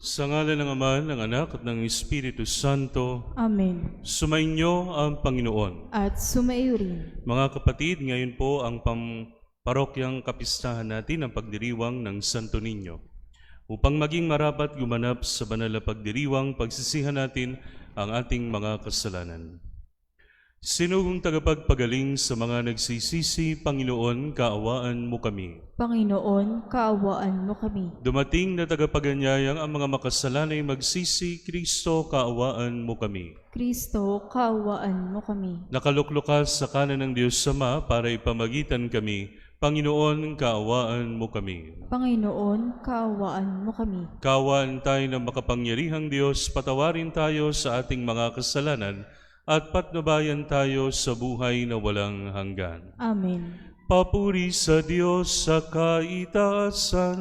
Sa ngalan ng Ama, ng Anak, at ng Espiritu Santo. Amen. Sumainyo ang Panginoon. At sumaiyo rin. Mga kapatid, ngayon po ang parokyang kapistahan natin ang pagdiriwang ng Santo Niño. Upang maging marapat gumanap sa banal na pagdiriwang, pagsisihan natin ang ating mga kasalanan. Sinugong tagapagpagaling sa mga nagsisisi, Panginoon, kaawaan mo kami. Panginoon, kaawaan mo kami. Dumating na tagapaganyayang ang mga makasalanay magsisi, Kristo, kaawaan mo kami. Kristo, kaawaan mo kami. Nakaluklukas sa kanan ng Diyos Ama para ipamagitan kami, Panginoon, kaawaan mo kami. Panginoon, kaawaan mo kami. Kaawaan tayo ng makapangyarihang Diyos, patawarin tayo sa ating mga kasalanan, at patnubayan tayo sa buhay na walang hanggan. Amen. Papuri sa Diyos sa kaitaasan.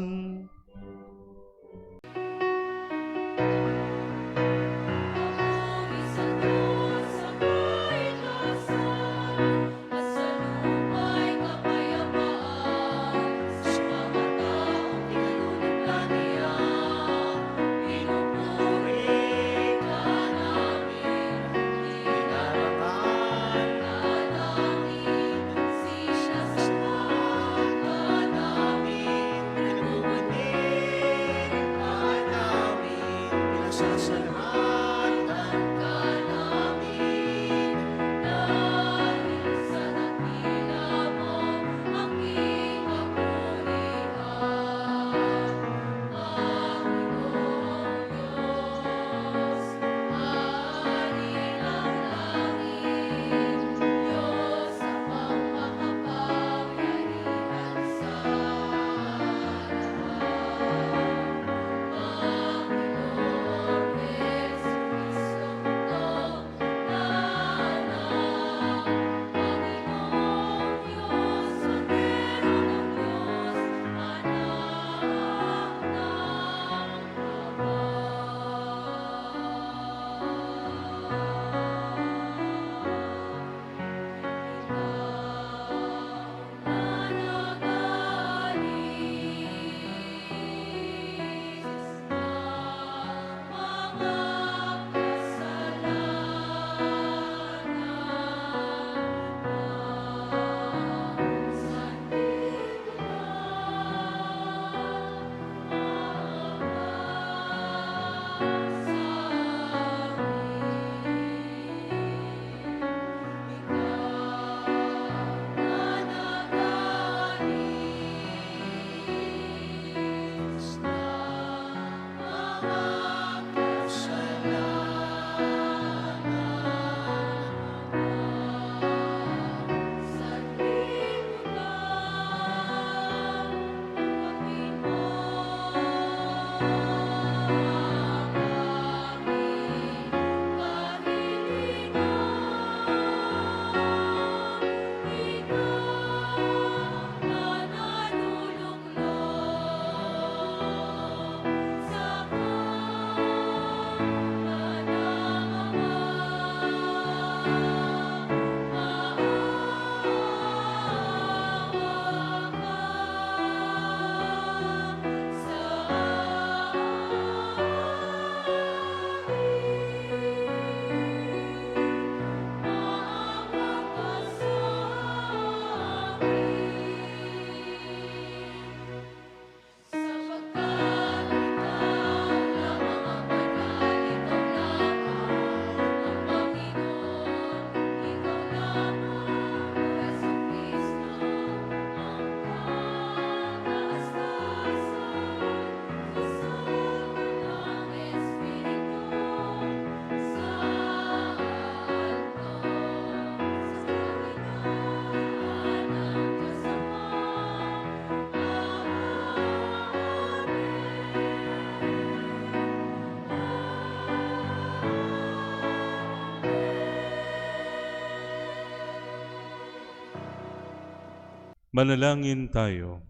Manalangin tayo.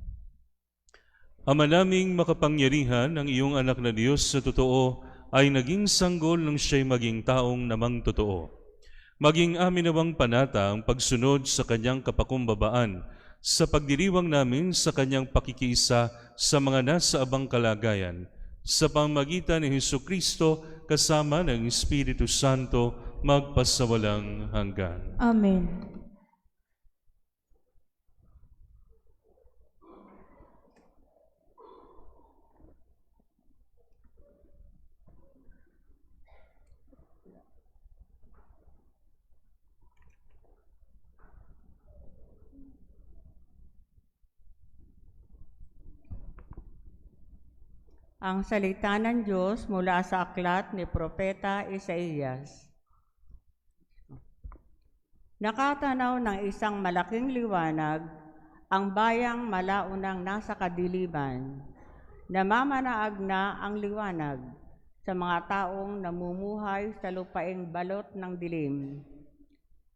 Ama naming makapangyarihan, ang iyong anak na Diyos sa totoo ay naging sanggol nung siya'y maging taong namang totoo. Maging amin nawang panata ang pagsunod sa kanyang kapakumbabaan sa pagdiriwang namin sa kanyang pakikiisa sa mga nasa abang kalagayan, sa pamamagitan ni Hesukristo kasama ng Espiritu Santo magpasawalang hanggan. Amen. Ang salita ng Diyos mula sa aklat ni Propeta Isaías. Nakatanaw ng isang malaking liwanag, ang bayang malaunang nasa kadiliman. Namamanaag na ang liwanag sa mga taong namumuhay sa lupaing balot ng dilim.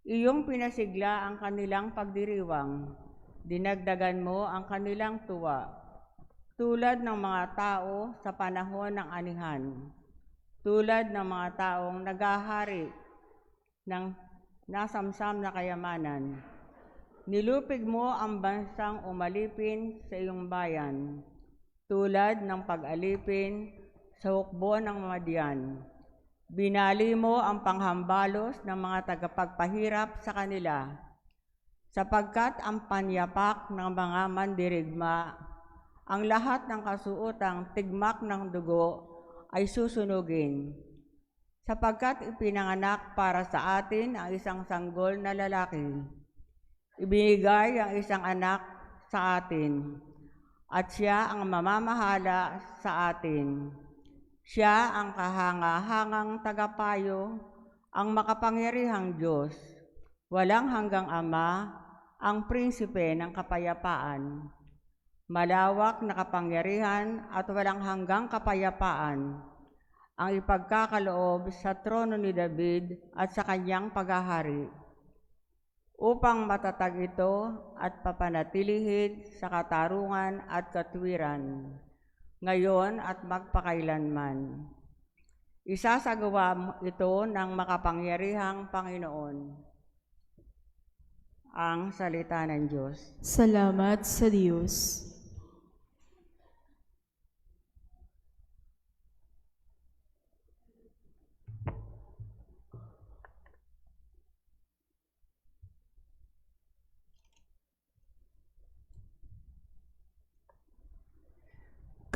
Iyong pinasigla ang kanilang pagdiriwang, dinagdagan mo ang kanilang tuwa. Tulad ng mga tao sa panahon ng anihan, tulad ng mga taong naghahari ng nasamsam na kayamanan. Nilupig mo ang bansang umalipin sa iyong bayan, tulad ng pag-alipin sa hukbo ng Madian. Binali mo ang panghambalos ng mga tagapagpahirap sa kanila, sapagkat ang panyapak ng mga mandirigma, ang lahat ng kasuotang tigmak ng dugo ay susunugin, sapagkat ipinanganak para sa atin ang isang sanggol na lalaki. Ibinigay ang isang anak sa atin, at siya ang mamamahala sa atin. Siya ang kahanga-hangang tagapayo, ang makapangyarihang Diyos, walang hanggang Ama, ang prinsipe ng kapayapaan. Malawak na kapangyarihan at walang hanggang kapayapaan ang ipagkakaloob sa trono ni David at sa kanyang paghahari, upang matatag ito at papanatilihin sa katarungan at katwiran, ngayon at magpakailanman. Isasagawa mo ito ng makapangyarihang Panginoon. Ang salita ng Diyos. Salamat sa Diyos.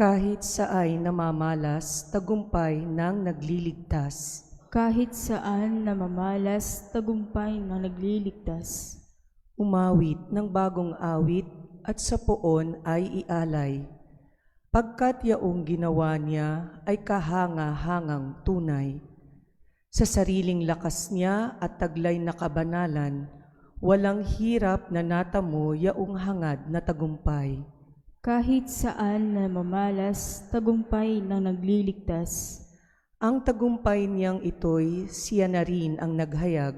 Kahit saay namamalas, tagumpay ng nagliligtas. Kahit saan namamalas, tagumpay ng nagliligtas. Umawit ng bagong awit at sa poon ay ialay. Pagkat yaong ginawa niya ay kahanga-hangang tunay. Sa sariling lakas niya at taglay na kabanalan, walang hirap na natamo yaong hangad na tagumpay. Kahit saan namamalas, tagumpay ng nagliligtas. Ang tagumpay niyang ito'y siya na rin ang naghayag.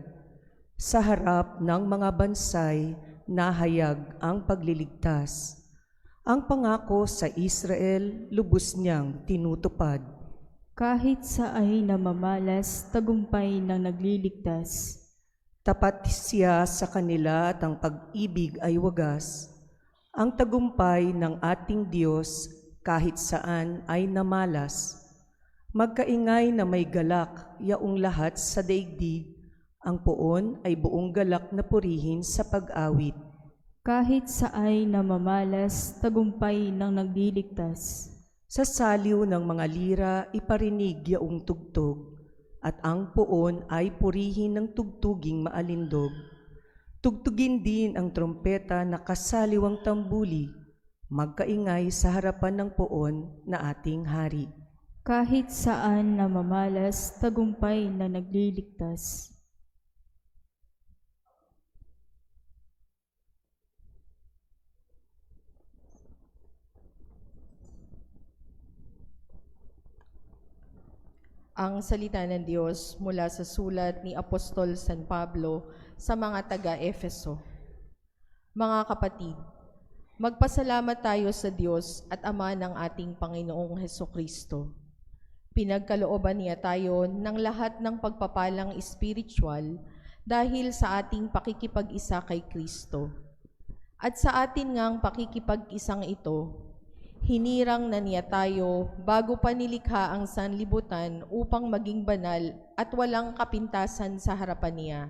Sa harap ng mga bansay, nahayag ang pagliligtas. Ang pangako sa Israel, lubos niyang tinutupad. Kahit saan namamalas, tagumpay ng nagliligtas. Tapat siya sa kanila at ang pag-ibig ay wagas. Ang tagumpay ng ating Diyos kahit saan ay namalas. Magkaingay na may galak, yaong lahat sa daigdig. Ang poon ay buong galak na purihin sa pag-awit. Kahit saan namamalas, tagumpay ng nagliligtas. Sa saliw ng mga lira, iparinig yaong tugtog, at ang poon ay purihin ng tugtuging maalindog. Tugtugin din ang trompeta na kasaliwang tambuli, magkaingay sa harapan ng poon na ating hari. Kahit saan namamalas, tagumpay na nagliligtas. Ang salita ng Diyos mula sa sulat ni Apostol San Pablo sa mga taga-Efeso. Mga kapatid, magpasalamat tayo sa Diyos at Ama ng ating Panginoong Hesukristo. Pinagkalooban niya tayo ng lahat ng pagpapalang espiritual dahil sa ating pakikipag-isa kay Kristo. At sa atin ngang pakikipag-isang ito, Hinirang na niya tayo bago pa nilikha ang sanlibutan upang maging banal at walang kapintasan sa harapan niya.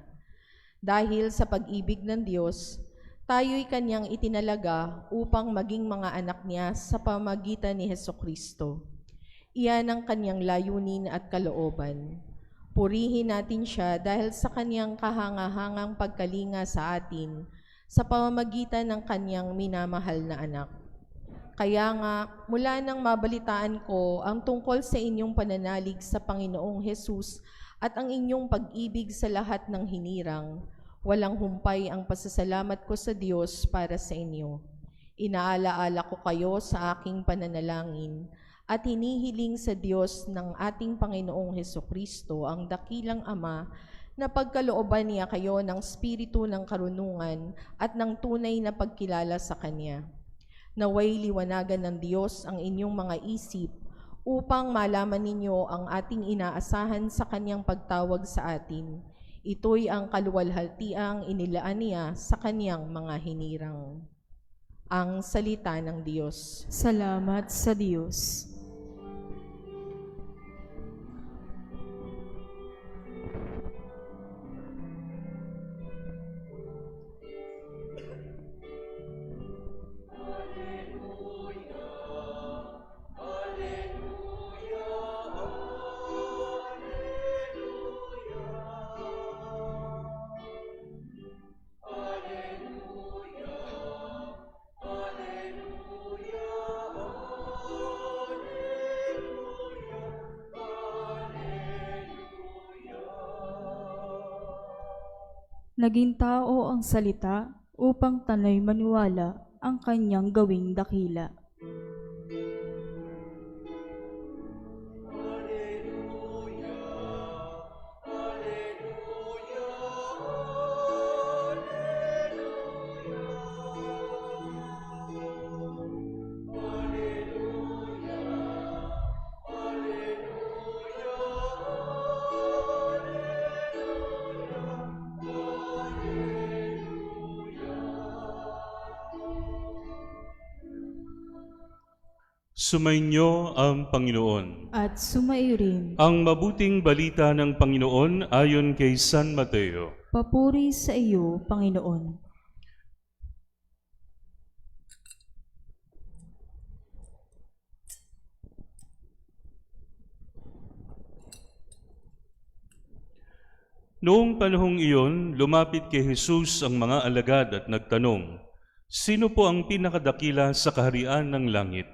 Dahil sa pag-ibig ng Diyos, tayo'y kanyang itinalaga upang maging mga anak niya sa pamagitan ni Hesukristo. Iyan ang kanyang layunin at kalooban. Purihin natin siya dahil sa kanyang kahangahangang pagkalinga sa atin sa pamamagitan ng kanyang minamahal na anak. Kaya nga, mula nang mabalitaan ko ang tungkol sa inyong pananalig sa Panginoong Hesus at ang inyong pag-ibig sa lahat ng hinirang, walang humpay ang pasasalamat ko sa Diyos para sa inyo. Inaalaala ko kayo sa aking pananalangin at hinihiling sa Diyos ng ating Panginoong Hesukristo, ang dakilang Ama, na pagkalooban niya kayo ng spiritu ng karunungan at ng tunay na pagkilala sa Kanya. Naway liwanagan ng Diyos ang inyong mga isip upang malaman ninyo ang ating inaasahan sa Kanyang pagtawag sa atin. Ito'y ang kaluwalhatiang inilaan niya sa Kanyang mga hinirang. Ang salita ng Diyos. Salamat sa Diyos. Naging tao ang salita upang tanay maniwala ang kanyang gawing dakila. Sumainyo ang Panginoon. At sumaiyo rin. Ang mabuting balita ng Panginoon ayon kay San Mateo. Papuri sa iyo, Panginoon. Noong panahong iyon, lumapit kay Jesus ang mga alagad at nagtanong, "Sino po ang pinakadakila sa kaharian ng langit?"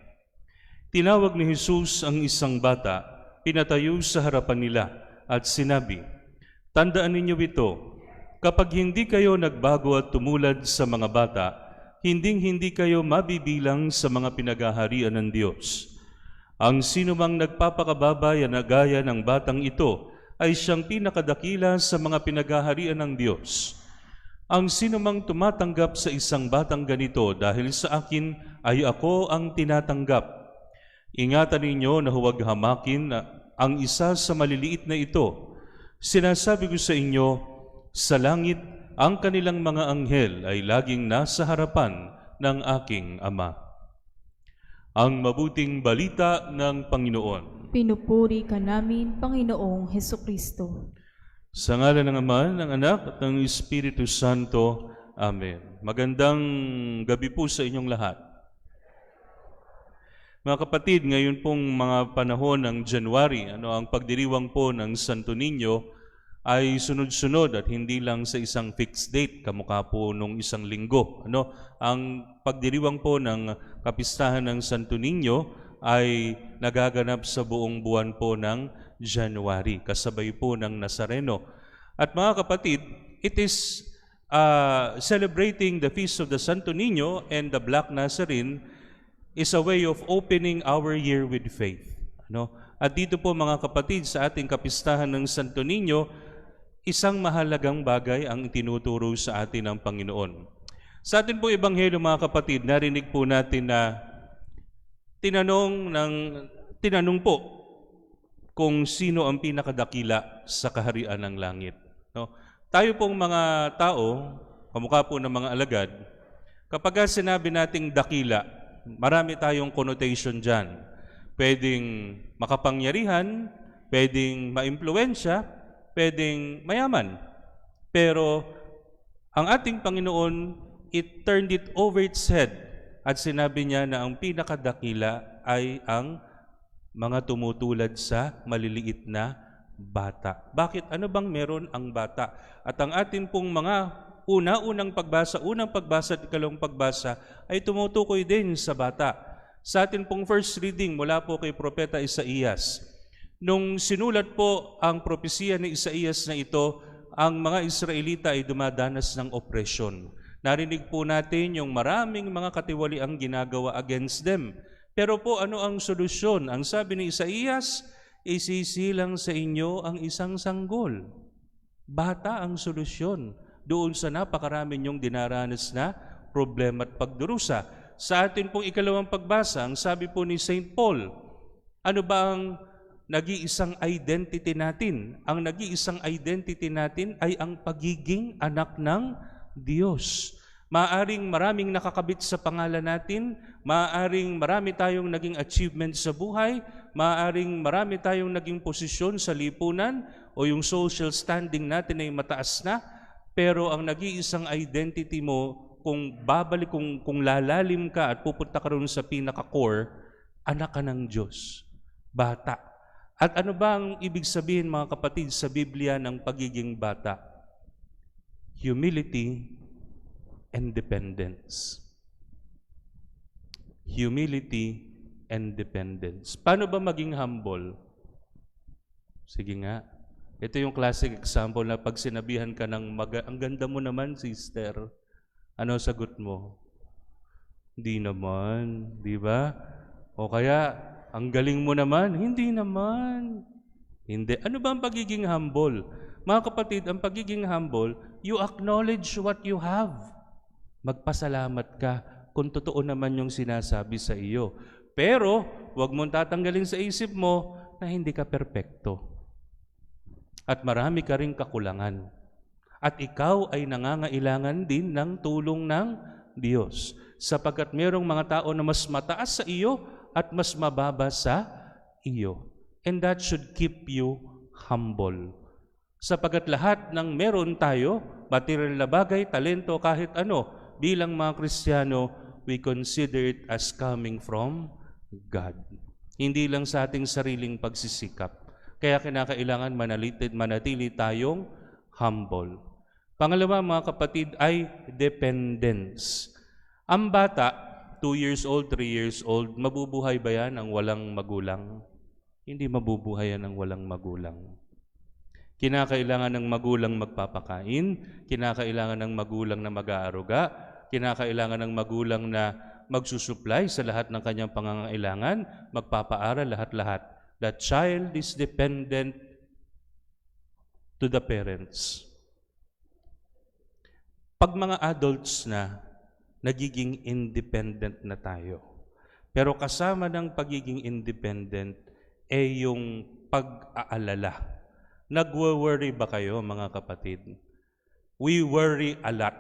Tinawag ni Jesus ang isang bata, pinatayo sa harapan nila at sinabi, "Tandaan ninyo ito, kapag hindi kayo nagbago at tumulad sa mga bata, hinding-hindi kayo mabibilang sa mga pinagaharian ng Diyos. Ang sinumang nagpapakababa na gaya ng batang ito ay siyang pinakadakila sa mga pinagaharian ng Diyos. Ang sinumang tumatanggap sa isang batang ganito dahil sa akin ay ako ang tinatanggap. Ingatan ninyo na huwag hamakin ang isa sa maliliit na ito. Sinasabi ko sa inyo, sa langit ang kanilang mga anghel ay laging nasa harapan ng aking Ama." Ang mabuting balita ng Panginoon. Pinupuri ka namin, Panginoong Hesukristo. Sa ngalan ng Ama, ng Anak, at ng Espiritu Santo. Amen. Magandang gabi po sa inyong lahat. Mga kapatid, ngayon pong mga panahon ng January, ang pagdiriwang po ng Santo Niño ay sunod-sunod at hindi lang sa isang fixed date, kamukha po nung isang linggo. Ang pagdiriwang po ng kapistahan ng Santo Niño ay nagaganap sa buong buwan po ng January, kasabay po ng Nazareno. At mga kapatid, it is celebrating the Feast of the Santo Niño and the Black Nazarene is a way of opening our year with faith. At dito po mga kapatid, sa ating kapistahan ng Santo Niño, isang mahalagang bagay ang tinuturo sa atin ng Panginoon. Sa atin po Ebanghelyo mga kapatid, narinig po natin na tinanong po kung sino ang pinakadakila sa kaharian ng langit. Tayo pong mga tao, kamukha po ng mga alagad, kapag sinabi nating dakila, marami tayong connotation dyan. Pwedeng makapangyarihan, pwedeng maimpluwensya, pwedeng mayaman. Pero ang ating Panginoon, it turned it over its head at sinabi niya na ang pinakadakila ay ang mga tumutulad sa maliliit na bata. Bakit? Ano bang meron ang bata? At ang ating pong mga unang pagbasa at ikalawang pagbasa ay tumutukoy din sa bata. Sa atin pong first reading mula po kay Propeta Isaías. Nung sinulat po ang propesiya ni Isaías na ito, ang mga Israelita ay dumadanas ng opresyon. Narinig po natin yung maraming mga katiwaliang ginagawa against them. Pero po ano ang solusyon? Ang sabi ni Isaías, isisilang sa inyo ang isang sanggol. Bata ang solusyon doon sa napakarami niyong dinaranas na problema at pagdurusa. Sa atin pong ikalawang pagbasa, ang sabi po ni St. Paul, ano ba ang nag-iisang identity natin? Ang nag-iisang identity natin ay ang pagiging anak ng Diyos. Maaaring maraming nakakabit sa pangalan natin, maaaring marami tayong naging achievement sa buhay, maaaring marami tayong naging posisyon sa lipunan o yung social standing natin ay mataas na, pero ang nag-iisang identity mo, kung lalalim ka at pupunta ka rin sa pinaka-core, anak ka ng Diyos, bata. At ano ba ang ibig sabihin, mga kapatid, sa Biblia ng pagiging bata? Humility and dependence. Humility and dependence. Paano ba maging humble? Sige nga. Ito yung classic example na pag sinabihan ka ng ang ganda mo naman, sister. Ano sagot mo? Hindi naman, di ba? O kaya, ang galing mo naman? Hindi naman. Hindi. Ano ba ang pagiging humble? Mga kapatid, ang pagiging humble, you acknowledge what you have. Magpasalamat ka kung totoo naman yung sinasabi sa iyo. Pero, huwag mong tatanggalin sa isip mo na hindi ka perpekto. At marami ka ring kakulangan. At ikaw ay nangangailangan din ng tulong ng Diyos. Sapagkat mayroong mga tao na mas mataas sa iyo at mas mababa sa iyo. And that should keep you humble. Sapagkat lahat ng meron tayo, material na bagay, talento, kahit ano, bilang mga Kristiyano, we consider it as coming from God. Hindi lang sa ating sariling pagsisikap. Kaya kinakailangan manatili tayong humble. Pangalawa, mga kapatid, ay dependence. Ang bata, 2 years old, 3 years old, mabubuhay ba yan ang walang magulang? Hindi mabubuhay yan ang walang magulang. Kinakailangan ng magulang magpapakain, kinakailangan ng magulang na mag-aaruga, kinakailangan ng magulang na magsusupply sa lahat ng kanyang pangangailangan, magpapaaral lahat-lahat. That child is dependent to the parents. Pag mga adults na, nagiging independent na tayo. Pero kasama ng pagiging independent ay yung pag-aalala. Nagwo-worry ba kayo, mga kapatid? We worry a lot.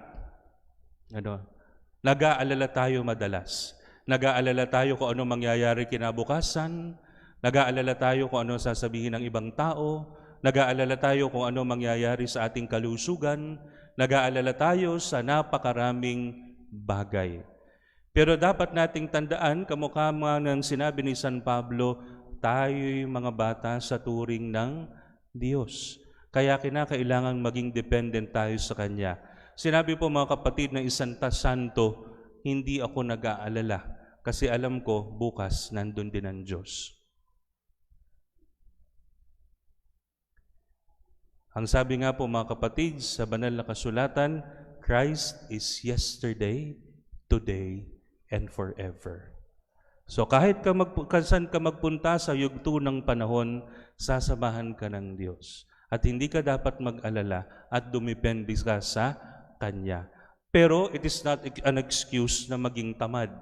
Nag-aalala tayo madalas. Nag-aalala tayo kung ano mangyayari kinabukasan. Nag-aalala tayo kung ano sasabihin ng ibang tao. Nag-aalala tayo kung ano mangyayari sa ating kalusugan. Nag-aalala tayo sa napakaraming bagay. Pero dapat nating tandaan, kamukha ng sinabi ni San Pablo, tayo'y mga bata sa turing ng Diyos. Kaya kinakailangan maging dependent tayo sa Kanya. Sinabi po, mga kapatid, ng isang santo, hindi ako nag-aalala kasi alam ko bukas nandun din ang Diyos. Ang sabi nga po, mga kapatid, sa banal na kasulatan, Christ is yesterday, today, and forever. So kahit saan ka magpunta sa yugto ng panahon, sasamahan ka ng Diyos. At hindi ka dapat mag-alala at dumepende ka sa Kanya. Pero it is not an excuse na maging tamad.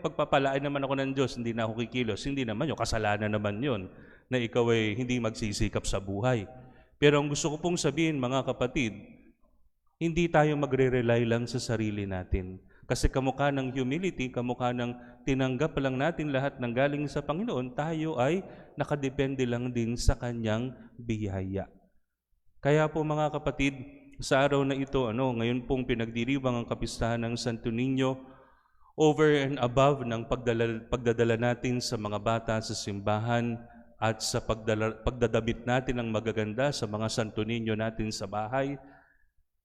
Pagpapalain naman ako ng Diyos, hindi na ako kikilos. Hindi naman yun, kasalanan naman yun, na ikaw ay hindi magsisikap sa buhay. Pero ang gusto ko pong sabihin, mga kapatid, hindi tayo magre-rely lang sa sarili natin. Kasi kamukha ng humility, kamukha ng tinanggap lang natin lahat ng galing sa Panginoon, tayo ay nakadepende lang din sa Kanyang biyaya. Kaya po mga kapatid, sa araw na ito, ngayon pong pinagdiriwang ang kapistahan ng Santo Niño, over and above ng pagdadala natin sa mga bata sa simbahan at sa pagdadamit natin ng magaganda sa mga Santo Niño natin sa bahay,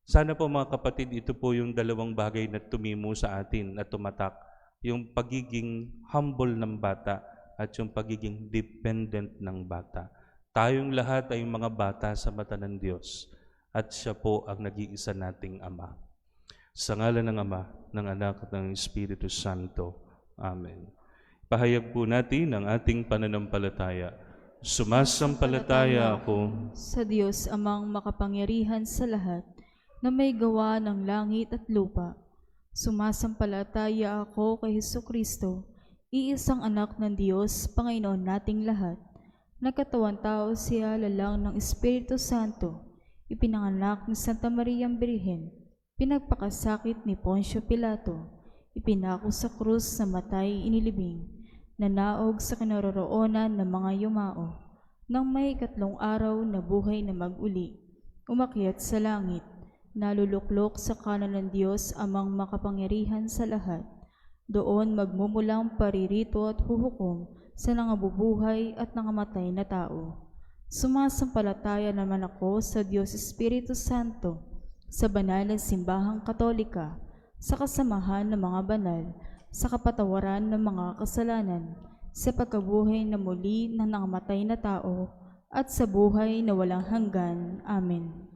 sana po mga kapatid, ito po yung dalawang bagay na tumimo sa atin, na tumatak, yung pagiging humble ng bata at yung pagiging dependent ng bata. Tayong lahat ay mga bata sa mata ng Diyos at siya po ang nag-iisa nating Ama. Sa ngalan ng Ama, ng Anak at ng Espiritu Santo. Amen. Pahayag po natin ang ating pananampalataya. Sumasampalataya ako sa Diyos amang makapangyarihan sa lahat, na may gawa ng langit at lupa. Sumasampalataya ako kay Hesukristo, iisang anak ng Diyos, Panginoon nating lahat. Nagkatawang tao siya lalang ng Espiritu Santo, ipinanganak ni Santa Maria Birhen, pinagpakasakit ni Poncio Pilato, ipinako sa krus na matay inilibing, nanaog sa kinaroroonan ng mga yumao, nang may 3 araw na buhay na mag-uli, umakyat sa langit, naluluklok sa kanan ng Diyos amang makapangyarihan sa lahat. Doon magmumulang paririto at huhukom sa nangabubuhay at nangamatay na tao. Sumasampalataya naman ako sa Diyos Espiritu Santo, sa banal na simbahang katolika, sa kasamahan ng mga banal, sa kapatawaran ng mga kasalanan, sa pagkabuhay na muli ng nangamatay na tao, at sa buhay na walang hanggan. Amen.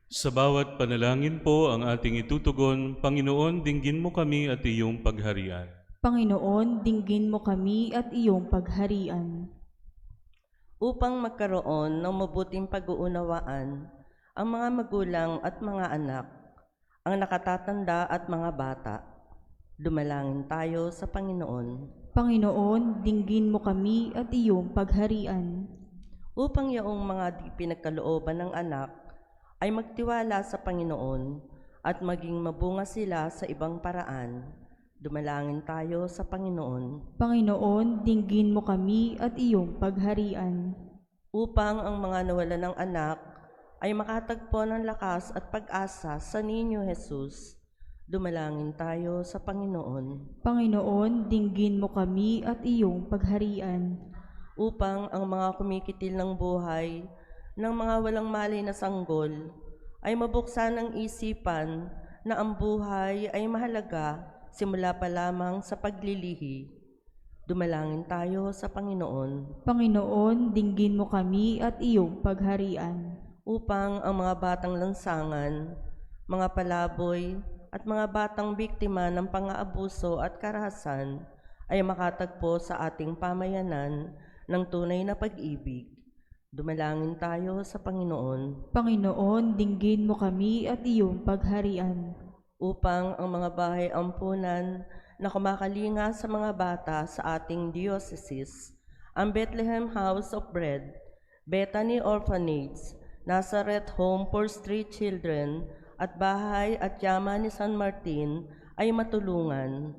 Sa bawat panalangin po ang ating itutugon, Panginoon, dinggin mo kami at iyong pagharian. Panginoon, dinggin mo kami at iyong pagharian. Upang magkaroon ng mabuting pag-uunawaan ang mga magulang at mga anak, ang nakatatanda at mga bata, dumalangin tayo sa Panginoon. Panginoon, dinggin mo kami at iyong pagharian. Upang yaong mga di pinagkalooban ng anak ay magtiwala sa Panginoon at maging mabunga sila sa ibang paraan, dumalangin tayo sa Panginoon. Panginoon, dinggin mo kami at iyong pagharian. Upang ang mga nawalan ng anak ay makatagpo ng lakas at pag-asa sa Niño Jesus, dumalangin tayo sa Panginoon. Panginoon, dinggin mo kami at iyong pagharian. Upang ang mga kumikitil ng buhay ng mga walang malay na sanggol ay mabuksan ng isipan na ang buhay ay mahalaga simula pa lamang sa paglilihi, dumalangin tayo sa Panginoon. Panginoon, dinggin mo kami at iyong pagharian. Upang ang mga batang lansangan, mga palaboy, at mga batang biktima ng pang-aabuso at karahasan ay makatagpo sa ating pamayanan ng tunay na pag-ibig, dumalangin tayo sa Panginoon. Panginoon, dinggin mo kami at iyong pagharian. Upang ang mga bahay ampunan na kumakalinga sa mga bata sa ating diocese, ang Bethlehem House of Bread, Bethany Orphanage, Nazareth Home for Street Children, at Bahay at Yaman ni San Martin ay matulungan.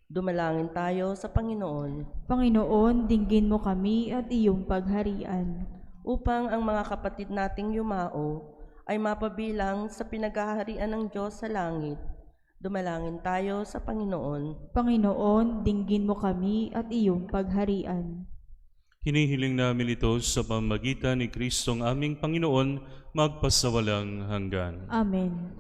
Dumalangin tayo sa Panginoon. Panginoon, dinggin mo kami at iyong pagharian. Upang ang mga kapatid nating yumao ay mapabilang sa pinaghaharian ng Diyos sa langit, dumalangin tayo sa Panginoon. Panginoon, dinggin mo kami at iyong pagharian. Hinihiling namin ito sa pamamagitan ni Kristong aming Panginoon, magpasawalang hanggan. Amen.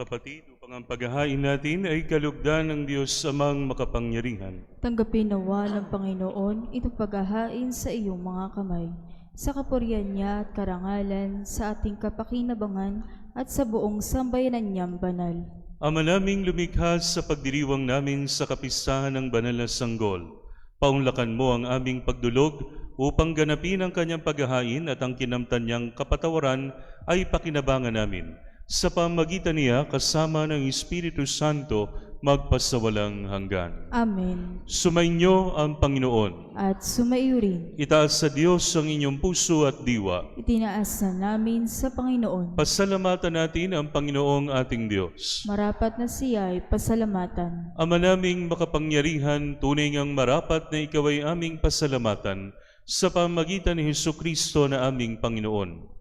kapatid, upang ang paghahain natin ay kalugdan ng Diyos amang makapangyarihan. Tanggapin nawa ng Panginoon itong paghahain sa iyong mga kamay, sa kapurihan niya at karangalan, sa ating kapakinabangan at sa buong sambayanan niyang banal. Ama naming lumikha sa pagdiriwang namin sa kapistahan ng banal na sanggol, paunlakan mo ang aming pagdulog upang ganapin ang kanyang paghahain at ang kinamtan niyang kapatawaran ay pakinabangan namin. Sa pamagitan niya kasama ng Espiritu Santo magpasawalang hanggan. Amen. Sumainyo ang Panginoon. At sumaiyo rin, Itaas sa Diyos ang inyong puso at diwa. itinaas na namin sa Panginoon. Pasalamatan natin ang Panginoong ating Diyos. Marapat na siya ay pasalamatan. Ama naming makapangyarihan, tunay ngang marapat na ikaw ay aming pasalamatan sa pamagitan ni Hesukristo na aming Panginoon.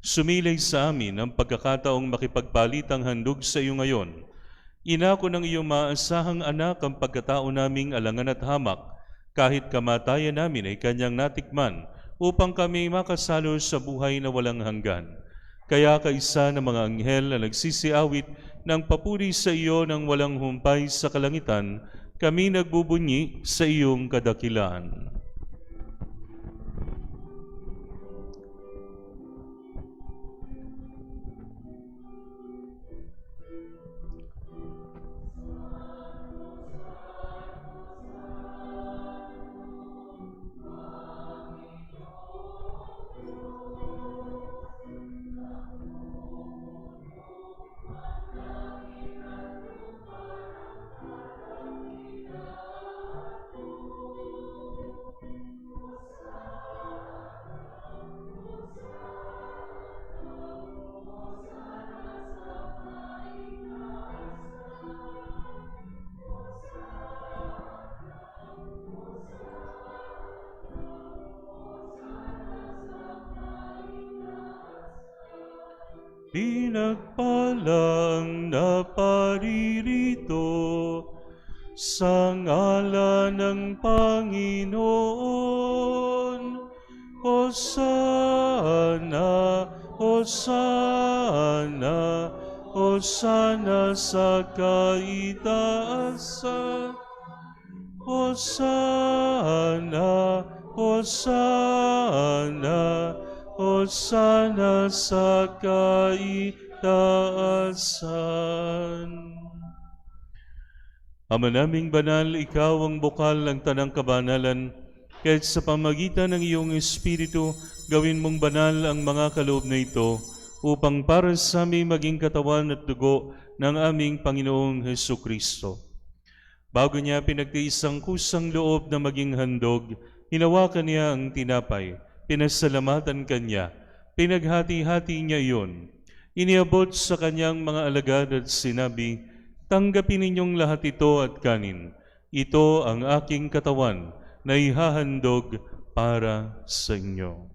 Sumilay sa amin ang pagkakataong makipagpalitang handog sa iyo ngayon. Inako ng iyong maasahang anak ang pagkatao naming alangan at hamak, kahit kamatayan namin ay kanyang natikman, upang kami makasalo sa buhay na walang hanggan. Kaya kaisa ng mga anghel na nagsisiawit ng papuri sa iyo ng walang humpay sa kalangitan, kami nagbubunyi sa iyong kadakilaan. Pinagpalang naparirito sa ngalan ng Panginoon. Hosana, Hosana, Hosana sa kaitaasan. Hosana, Hosana, Hosana sa kaitaasan. Ama naming banal, ikaw ang bukal ng tanang kabanalan, kahit sa pamagitan ng iyong Espiritu, gawin mong banal ang mga kaloob na ito, upang para sa aming maging katawan at dugo ng aming Panginoong Hesukristo. Bago niya pinagtiis ang kusang loob na maging handog, hinawakan niya ang tinapay, pinasalamatan kanya, pinaghati-hati niya iyon. Iniabot sa kanyang mga alagad at sinabi, tanggapin ninyong lahat ito at kanin. Ito ang aking katawan na ihahandog para sa inyo.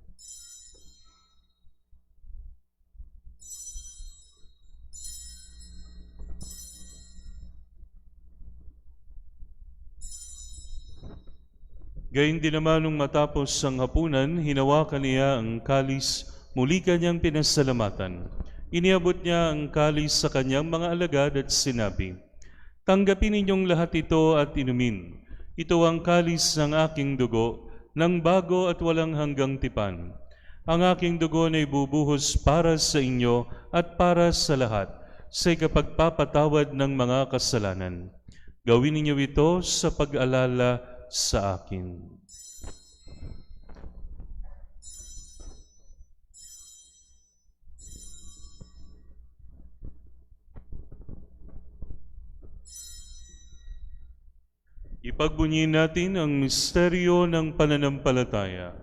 Gayun din naman nung matapos ang hapunan, hinawakan niya ang kalis, muli kanyang pinasalamatan. Iniabot niya ang kalis sa kanyang mga alagad at sinabi, tanggapin ninyong lahat ito at inumin. Ito ang kalis ng aking dugo, ng bago at walang hanggang tipan. Ang aking dugo na ibubuhos para sa inyo at para sa lahat, sa ikapagpapatawad ng mga kasalanan. Gawin ninyo ito sa pag-alala sa akin. Ipagbunyin natin ang misteryo ng pananampalataya.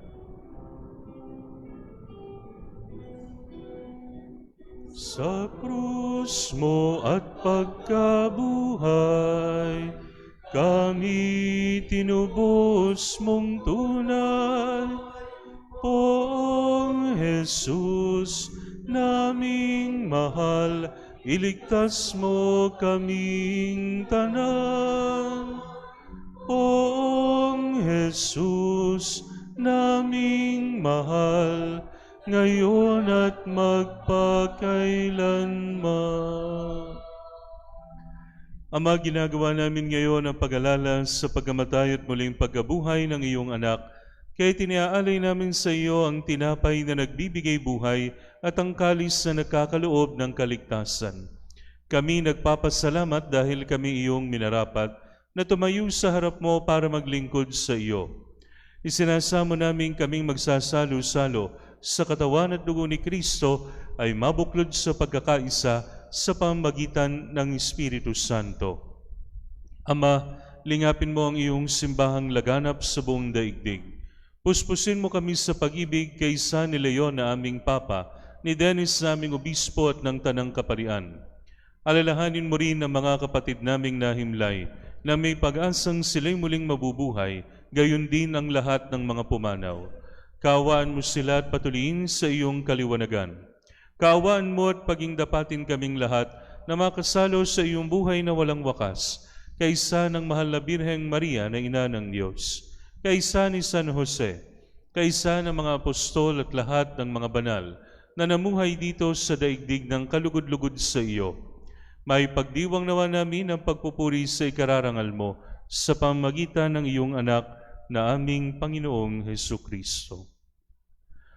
Sa krus mo at pagkabuhay, kami tinubos mong tunay. Poong Jesus, naming mahal, iligtas mo kaming tanan. Poong Jesus, naming mahal, ngayon at magpakailanman. Ama, ginagawa namin ngayon ang pag-alala sa pagkamatay at muling pagkabuhay ng iyong anak. Kaya tiniaalay namin sa iyo ang tinapay na nagbibigay buhay at ang kalis na nagkakaloob ng kaligtasan. Kami nagpapasalamat dahil kami iyong minarapat na tumayo sa harap mo para maglingkod sa iyo. Isinasamo namin kaming magsasalo-salo sa katawan at dugo ni Kristo ay mabuklod sa pagkakaisa sa pamamagitan ng Espiritu Santo. Ama, lingapin mo ang iyong simbahang laganap sa buong daigdig. Puspusin mo kami sa pag-ibig kay San Leon na aming Papa, ni Dennis na aming Obispo at ng Tanang Kaparian. Alalahanin mo rin ang mga kapatid naming nahimlay na may pag-asang sila'y muling mabubuhay, gayon din ang lahat ng mga pumanaw. Kaawaan mo sila at patuloyin sa iyong kaliwanagan. Kaawaan mo at paging dapatin kaming lahat na makasalo sa iyong buhay na walang wakas, kaysa ng mahal na Birheng Maria na Ina ng Diyos, kaysa ni San Jose, kaysa ng mga apostol at lahat ng mga banal na namuhay dito sa daigdig ng kalugod-lugod sa iyo. May pagdiwang nawa namin ang pagpupuri sa ikararangal mo sa pamamagitan ng iyong anak na aming Panginoong Hesukristo.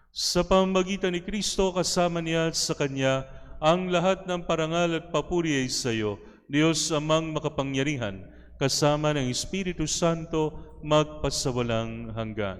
Sa pamamagitan ni Kristo, kasama niya at sa Kanya, ang lahat ng parangal at papuri ay sa iyo, Diyos Amang makapangyarihan, kasama ng Espiritu Santo, magpasawalang hanggan.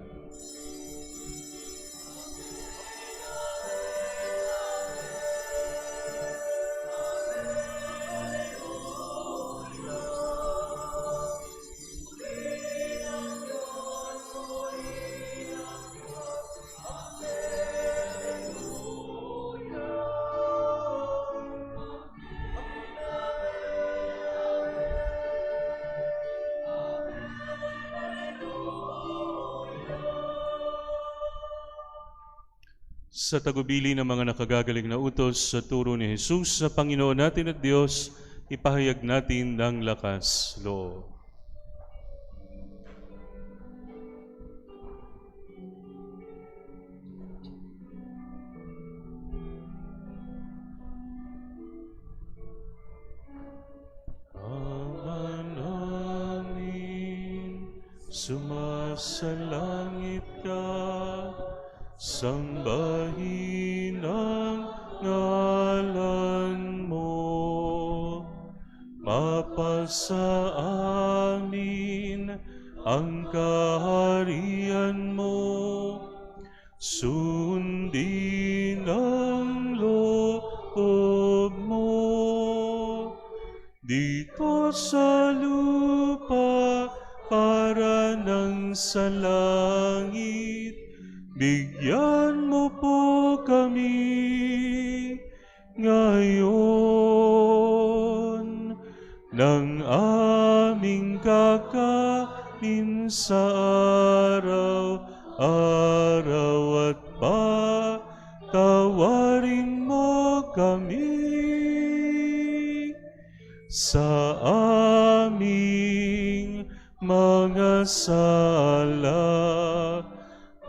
Sa tagubili ng mga nakagagaling na utos sa turo ni Jesus sa Panginoon natin at Diyos, ipahayag natin ng lakas loob. Ama namin, sumasalangit ka, sambahin ang ngalan mo, mapasa amin ang kaharian mo, sundin ang loob mo, dito sa lupa para nang sa langit. Bigyan mo po kami ngayon ng aming kakanin sa araw-araw at patawarin mo kami sa aming mga sala,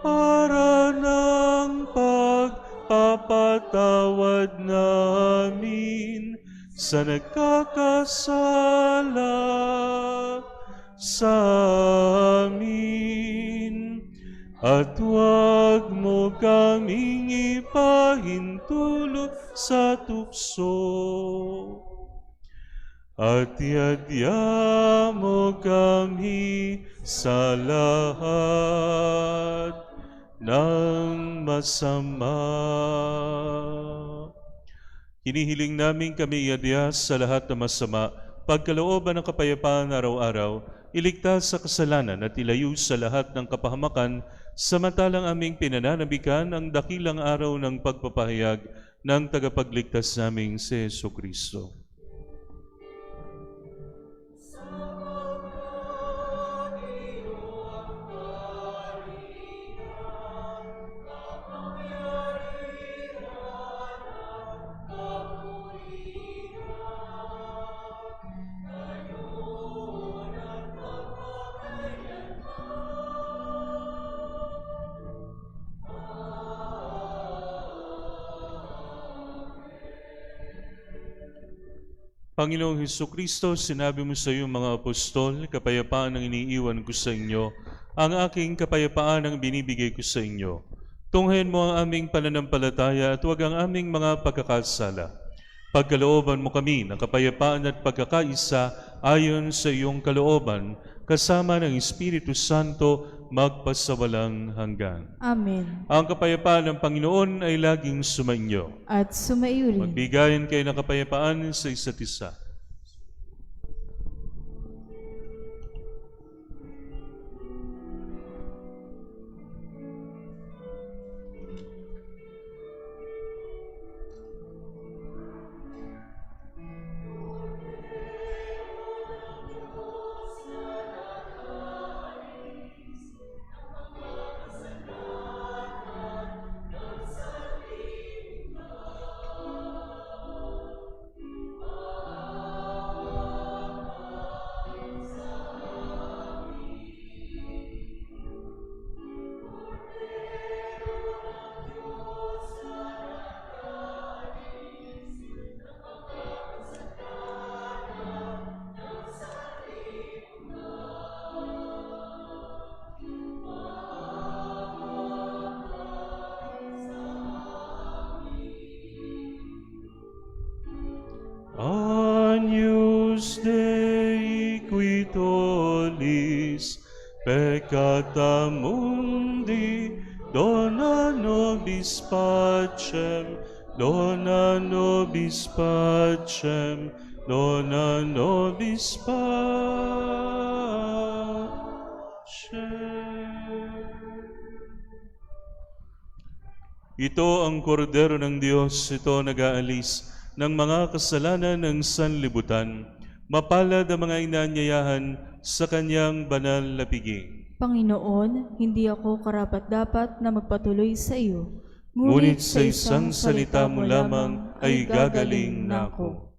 para ng pagpapatawad namin sa nagkakasala sa amin. At huwag mo kaming ipahintulot sa tukso, at iadya mo kami sa lahat ng masama. Hinihiling namin kami iadya sa lahat ng masama, pagkalooban ng kapayapaan araw-araw, iligtas sa kasalanan at ilayo sa lahat ng kapahamakan, samantalang aming pinananabikan ang dakilang araw ng pagpapahayag ng tagapagligtas naming si Jesucristo. Panginoong Hesukristo, sinabi mo sa iyong mga apostol, kapayapaan ang iniiwan ko sa inyo, ang aking kapayapaan ang binibigay ko sa inyo. Tunghayan mo ang aming pananampalataya at huwag ang aming mga pagkakasala. Pagkalooban mo kami ng kapayapaan at pagkakaisa ayon sa iyong kalooban, kasama ng Espiritu Santo, magpasawalang hanggan. Amen. Ang kapayapaan ng Panginoon ay laging sumainyo. At sumaiyo rin. Magbigayan kayo ng kapayapaan sa isa't isa. Agnus Dei qui tollis peccata mundi, dona nobis pacem, dona nobis pacem, dona nobis pacem. Ito ang kordero ng Diyos, ito nag-aalis ng mga kasalanan ng sanlibutan. Mapalad ang mga inaanyayahan sa kanyang banal na piging. Panginoon, hindi ako karapat-dapat na magpatuloy sa iyo. Ngunit sa isang salita mo lamang ay gagaling na ako.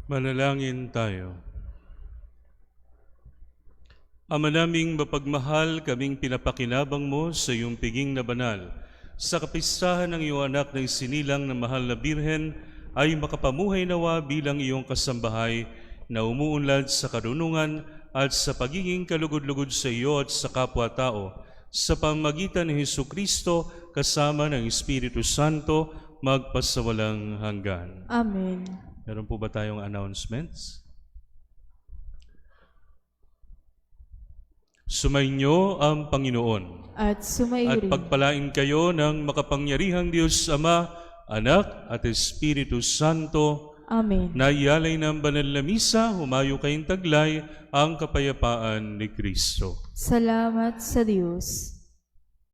Manalangin tayo. Ama naming mapagmahal, kaming pinapakinabang mo sa iyong piging na banal. Sa kapistahan ng iyong anak na isinilang na mahal na Birhen, ay makapamuhay nawa bilang iyong kasambahay na umuunlad sa karunungan at sa pagiging kalugod-lugod sa iyo at sa kapwa-tao, sa pamagitan ni Hesukristo kasama ng Espiritu Santo magpasawalang hanggan. Amen. Meron po ba tayong announcements? Sumainyo ang Panginoon At sumayo at rin. pagpalain kayo ng makapangyarihang Diyos Ama, Anak at Espiritu Santo. Amen. Na ialay ng banal na misa, humayo kayong taglay ang kapayapaan ni Kristo. Salamat sa Diyos.